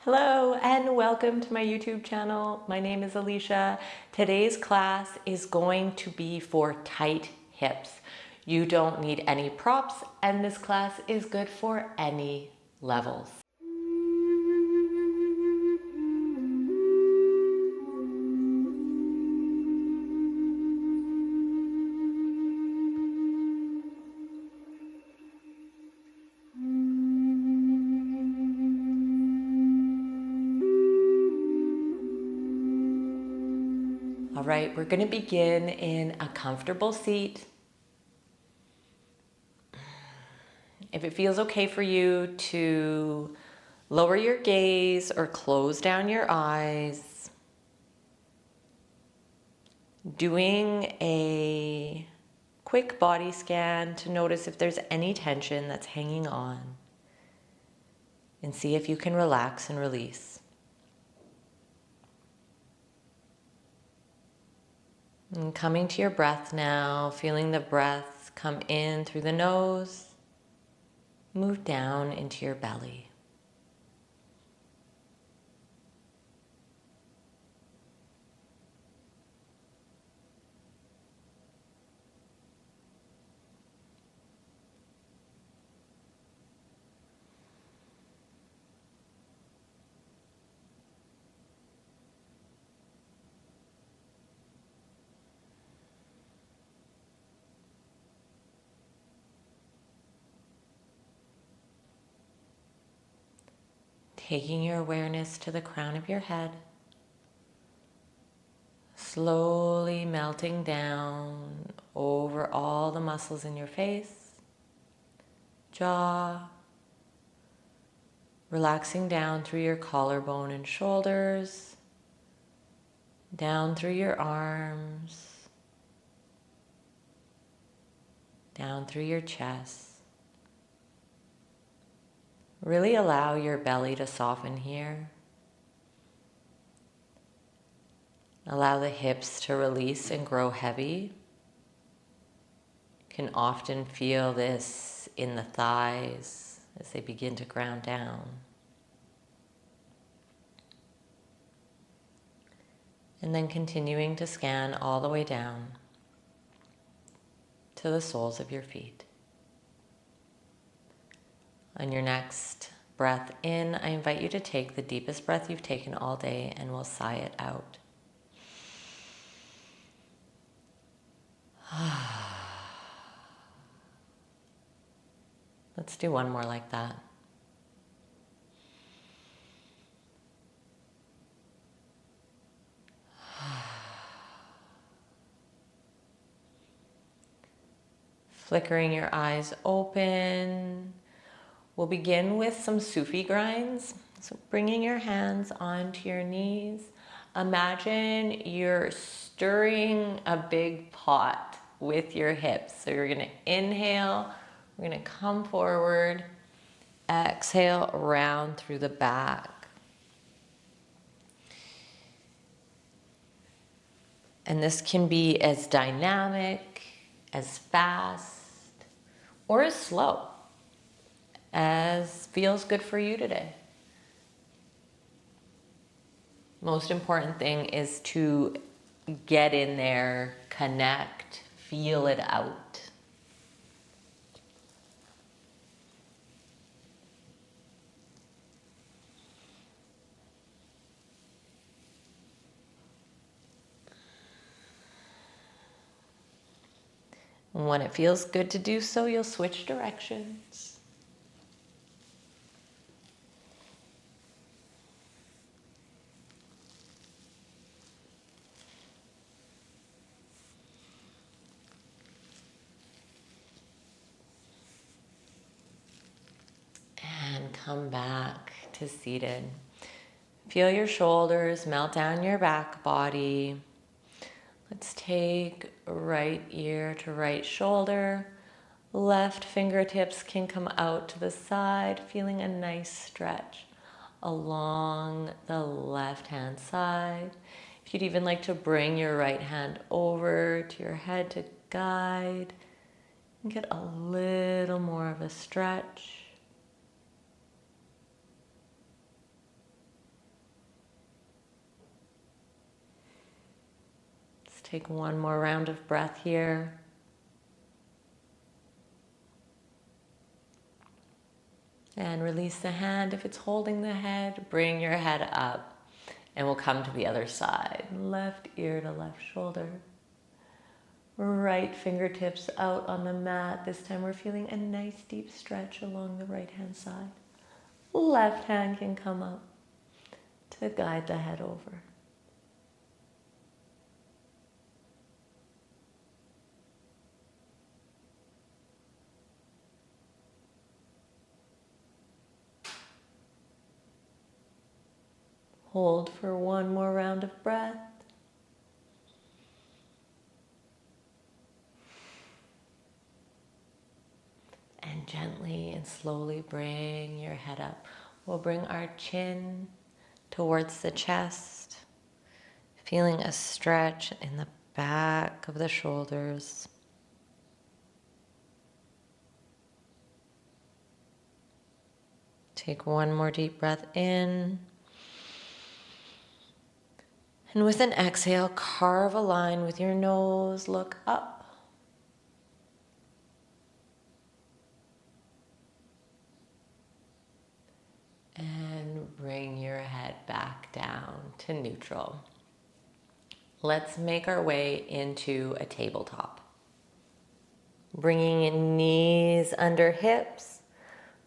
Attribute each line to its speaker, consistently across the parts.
Speaker 1: Hello and welcome to my YouTube channel. My name is Alicia. Today's class is going to be for tight hips. You don't need any props and this class is good for any levels. All right, we're going to begin in a comfortable seat. If it feels okay for you to lower your gaze or close down your eyes, doing a quick body scan to notice if there's any tension that's hanging on and see if you can relax and release. And coming to your breath now, feeling the breath come in through the nose, move down into your belly. Taking your awareness to the crown of your head, slowly melting down over all the muscles in your face, jaw, relaxing down through your collarbone and shoulders, down through your arms, down through your chest. Really allow your belly to soften here. Allow the hips to release and grow heavy. You can often feel this in the thighs as they begin to ground down. And then continuing to scan all the way down to the soles of your feet. On your next breath in, I invite you to take the deepest breath you've taken all day and we'll sigh it out. Let's do one more like that. Flickering your eyes open. We'll begin with some Sufi grinds. So bringing your hands onto your knees. Imagine you're stirring a big pot with your hips. So you're going to inhale, we're going to come forward, exhale, round through the back. And this can be as dynamic, as fast, or as slow as feels good for you today. Most important thing is to get in there, connect, feel it out. And when it feels good to do so, you'll switch directions. And come back to seated. Feel your shoulders melt down your back body. Let's take right ear to right shoulder. Left fingertips can come out to the side, feeling a nice stretch along the left hand side. If you'd even like to bring your right hand over to your head to guide and get a little more of a stretch. Take one more round of breath here. And release the hand. If it's holding the head, bring your head up and we'll come to the other side. Left ear to left shoulder. Right fingertips out on the mat. This time we're feeling a nice deep stretch along the right hand side. Left hand can come up to guide the head over. Hold for one more round of breath. And gently and slowly bring your head up. We'll bring our chin towards the chest, feeling a stretch in the back of the shoulders. Take one more deep breath in. And with an exhale, carve a line with your nose, look up. And bring your head back down to neutral. Let's make our way into a tabletop. Bringing in knees under hips,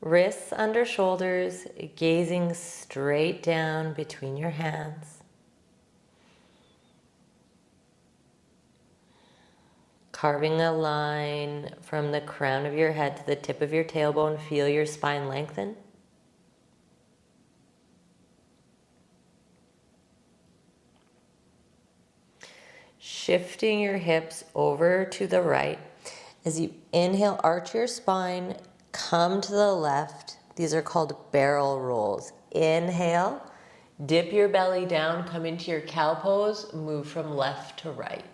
Speaker 1: wrists under shoulders, gazing straight down between your hands. Carving a line from the crown of your head to the tip of your tailbone. Feel your spine lengthen. Shifting your hips over to the right. As you inhale, arch your spine, come to the left. These are called barrel rolls. Inhale, dip your belly down, come into your cow pose, move from left to right.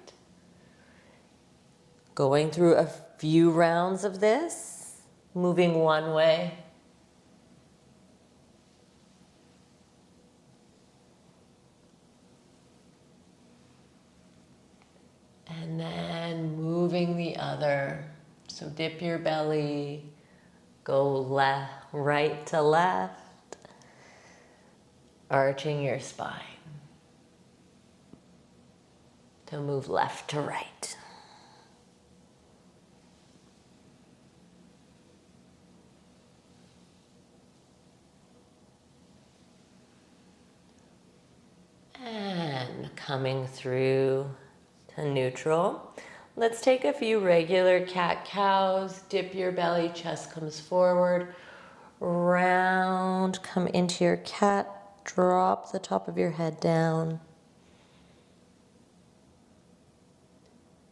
Speaker 1: Going through a few rounds of this, moving one way. And then moving the other. So dip your belly, go right to left, arching your spine. To move left to right. And coming through to neutral. Let's take a few regular cat-cows. Dip your belly, chest comes forward. Round, come into your cat. Drop the top of your head down.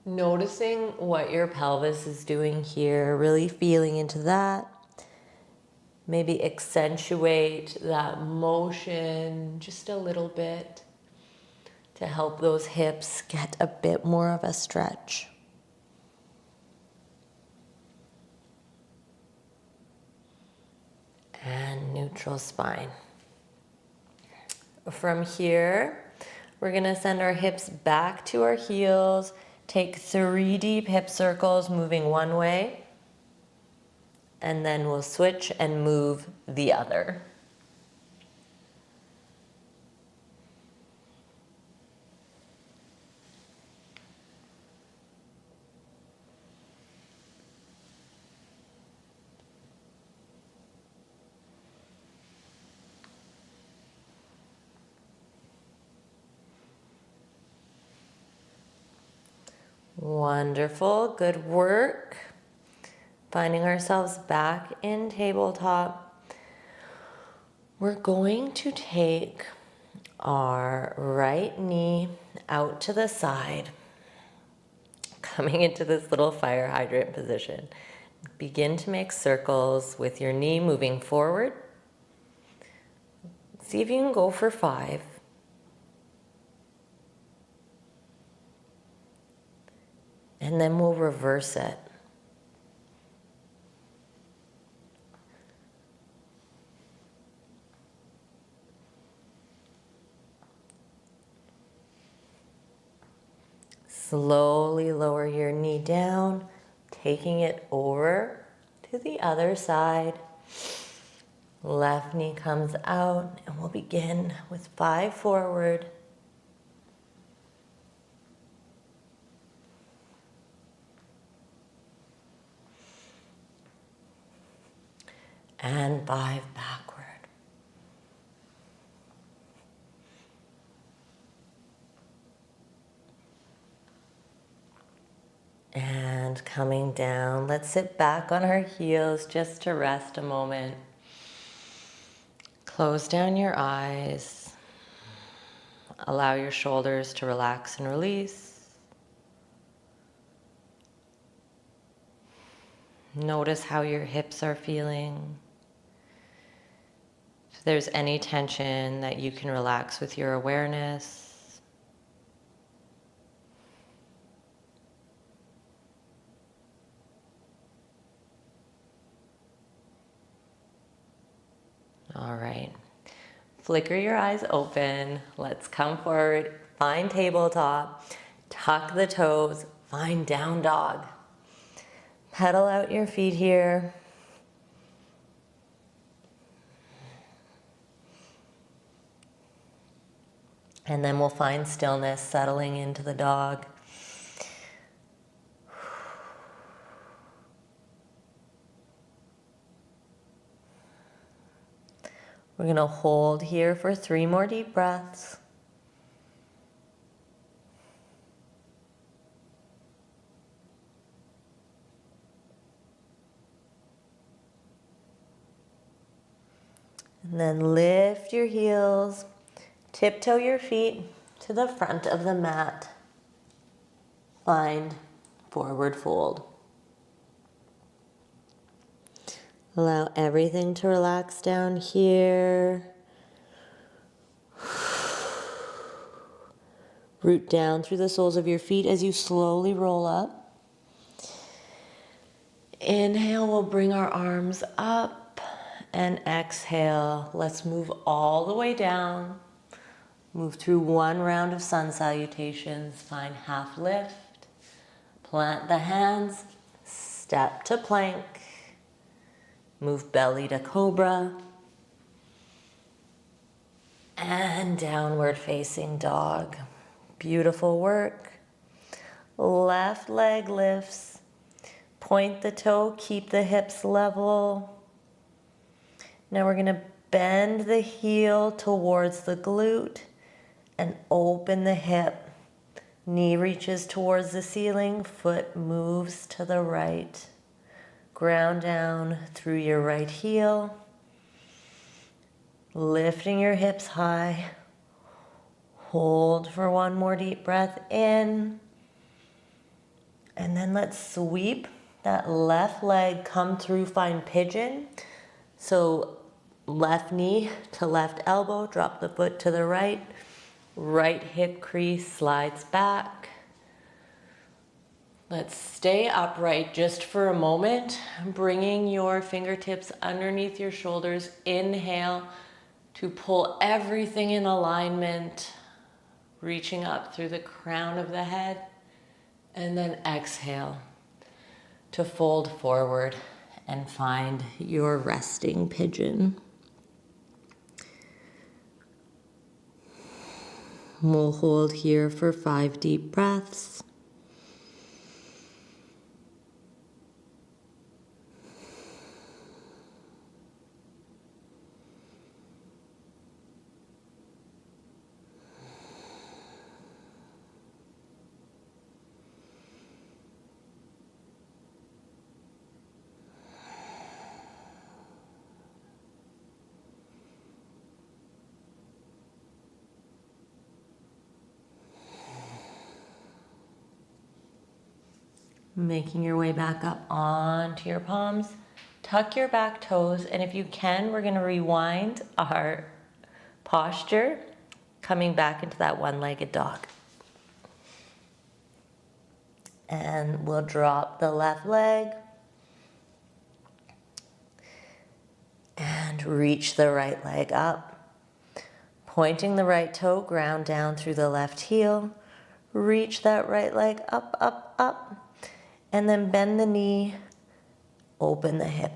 Speaker 1: Noticing what your pelvis is doing here, really feeling into that. Maybe accentuate that motion just a little bit to help those hips get a bit more of a stretch. And neutral spine. From here, we're gonna send our hips back to our heels. Take 3 deep hip circles, moving one way. And then we'll switch and move the other. Wonderful, good work. Finding ourselves back in tabletop. We're going to take our right knee out to the side, coming into this little fire hydrant position. Begin to make circles with your knee moving forward. See if you can go for 5. And then we'll reverse it. Slowly lower your knee down, taking it over to the other side. Left knee comes out, and we'll begin with 5 forward. And 5 backward. And coming down, let's sit back on our heels just to rest a moment. Close down your eyes. Allow your shoulders to relax and release. Notice how your hips are feeling. If there's any tension that you can relax with your awareness. All right. Flicker your eyes open. Let's come forward. Find tabletop. Tuck the toes. Find down dog. Pedal out your feet here. And then we'll find stillness, settling into the dog. We're going to hold here for 3 more deep breaths. And then lift your heels, tiptoe your feet to the front of the mat. Find forward fold. Allow everything to relax down here. Root down through the soles of your feet as you slowly roll up. Inhale, we'll bring our arms up, and exhale. Let's move all the way down. Move through 1 round of sun salutations. Find half lift. Plant the hands. Step to plank. Move belly to cobra. And downward facing dog. Beautiful work. Left leg lifts. Point the toe, keep the hips level. Now we're going to bend the heel towards the glute and open the hip. Knee reaches towards the ceiling, foot moves to the right. Ground down through your right heel. Lifting your hips high. Hold for 1 more deep breath in. And then let's sweep that left leg, come through, find pigeon. So left knee to left elbow, drop the foot to the right. Right hip crease slides back. Let's stay upright just for a moment, bringing your fingertips underneath your shoulders. Inhale to pull everything in alignment, reaching up through the crown of the head. And then exhale to fold forward and find your resting pigeon. We'll hold here for 5 deep breaths. Making your way back up onto your palms. Tuck your back toes, and if you can, we're going to rewind our posture, coming back into that 1-legged dog. And we'll drop the left leg and reach the right leg up. Pointing the right toe, ground down through the left heel. Reach that right leg up, up, up. And then bend the knee, open the hip.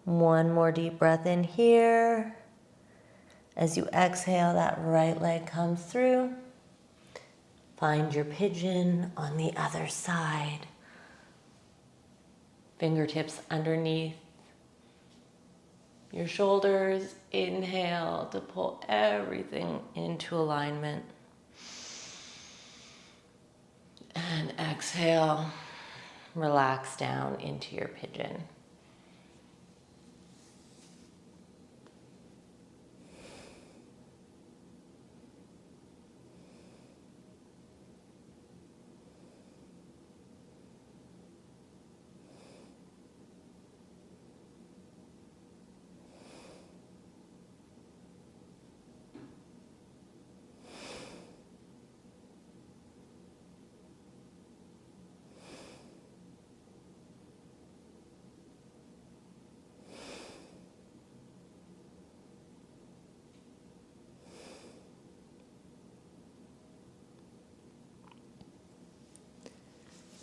Speaker 1: One more deep breath in here. As you exhale, that right leg comes through. Find your pigeon on the other side. Fingertips underneath your shoulders. Inhale to pull everything into alignment. And exhale, relax down into your pigeon.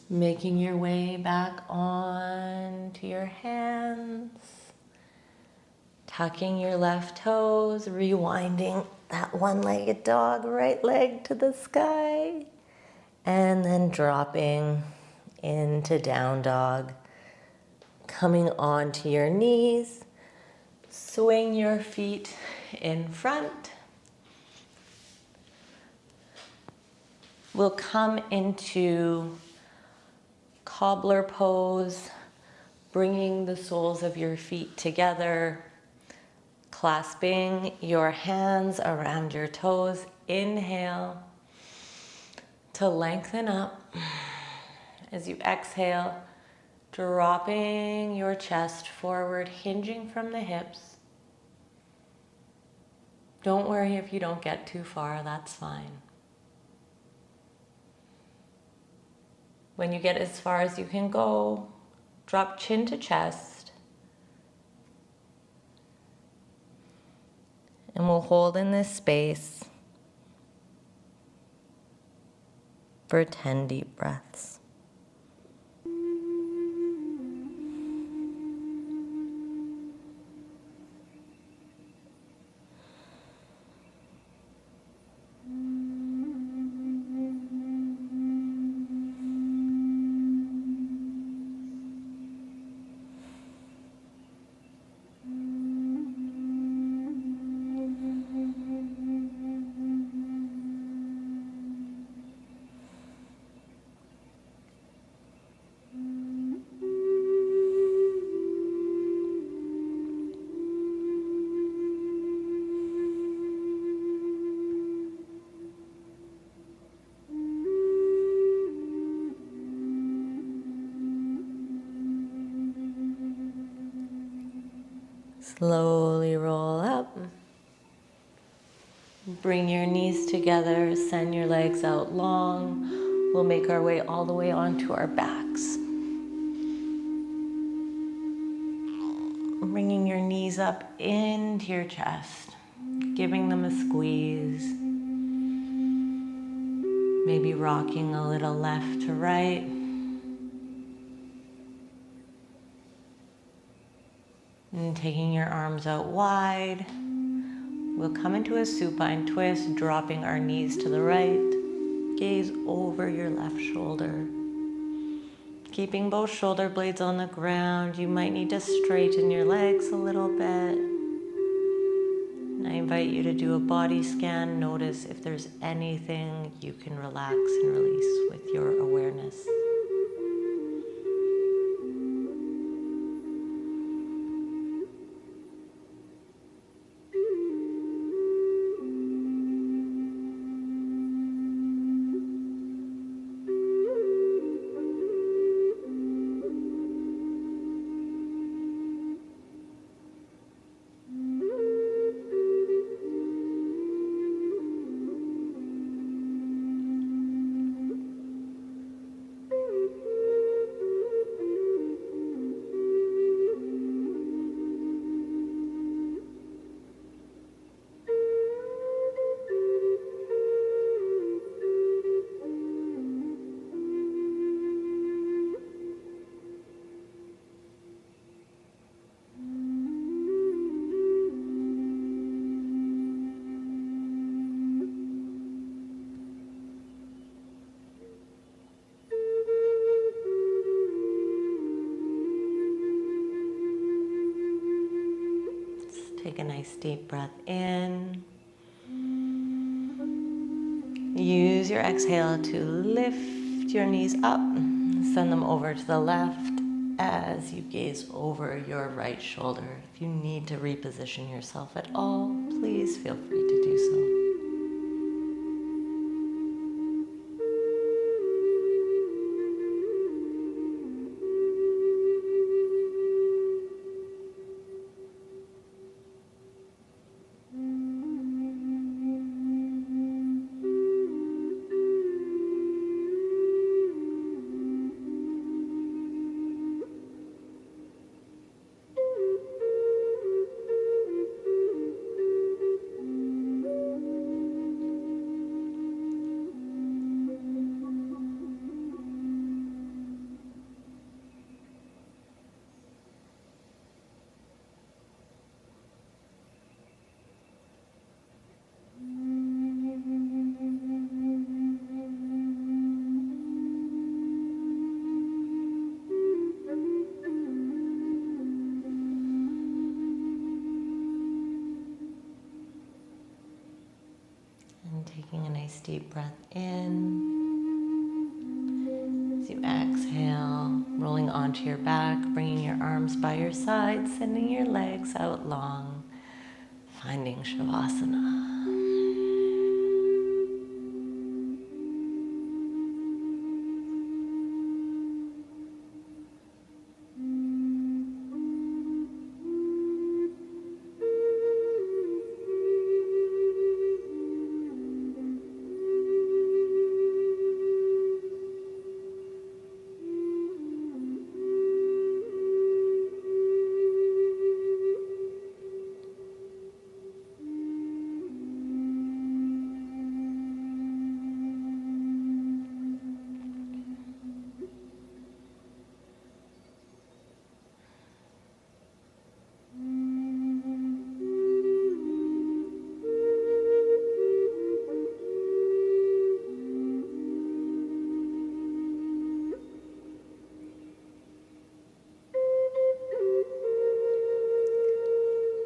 Speaker 1: Making your way back on to your hands. Tucking your left toes, rewinding that one-legged dog, right leg to the sky. And then dropping into down dog. Coming onto your knees. Swing your feet in front. We'll come into cobbler pose, bringing the soles of your feet together, clasping your hands around your toes. Inhale to lengthen up. As you exhale, dropping your chest forward, hinging from the hips. Don't worry if you don't get too far, that's fine. When you get as far as you can go, drop chin to chest. And we'll hold in this space for 10 deep breaths. Slowly roll up. Bring your knees together, send your legs out long. We'll make our way all the way onto our backs. Bringing your knees up into your chest, giving them a squeeze. Maybe rocking a little left to right. And taking your arms out wide, we'll come into a supine twist, dropping our knees to the right. Gaze over your left shoulder. Keeping both shoulder blades on the ground. You might need to straighten your legs a little bit. And I invite you to do a body scan. Notice if there's anything you can relax and release with your awareness. Take a nice deep breath in. Use your exhale to lift your knees up. Send them over to the left as you gaze over your right shoulder. If you need to reposition yourself at all, please feel free to do so. Taking a nice deep breath in. As you exhale, rolling onto your back, bringing your arms by your side, sending your legs out long, finding Shavasana.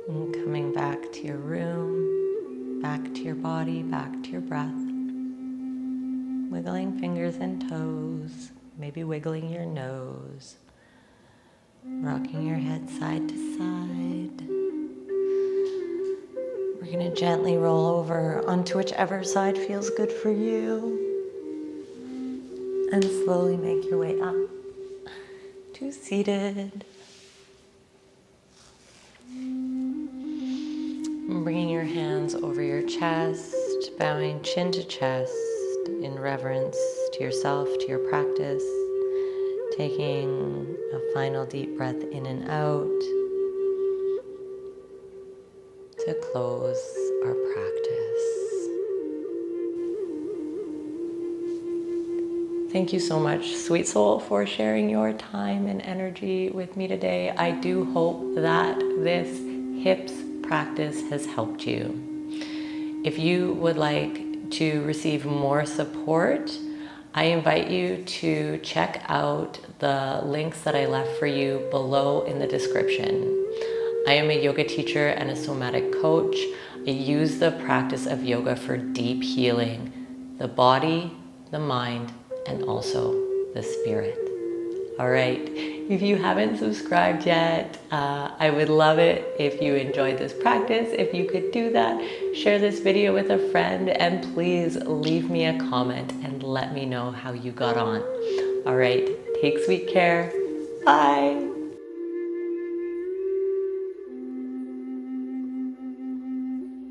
Speaker 1: And coming back to your room, back to your body, back to your breath. Wiggling fingers and toes, maybe wiggling your nose. Rocking your head side to side. We're going to gently roll over onto whichever side feels good for you. And slowly make your way up to seated. Bringing your hands over your chest, bowing chin to chest in reverence to yourself, to your practice. Taking a final deep breath in and out to close our practice. Thank you so much, Sweet Soul, for sharing your time and energy with me today. I do hope that this hips practice has helped you. If you would like to receive more support, I invite you to check out the links that I left for you below in the description. I am a yoga teacher and a somatic coach. I use the practice of yoga for deep healing, the body, the mind, and also the spirit. All right, if you haven't subscribed yet, I would love it if you enjoyed this practice. If you could do that, share this video with a friend, and please leave me a comment and let me know how you got on. All right, take sweet care. Bye.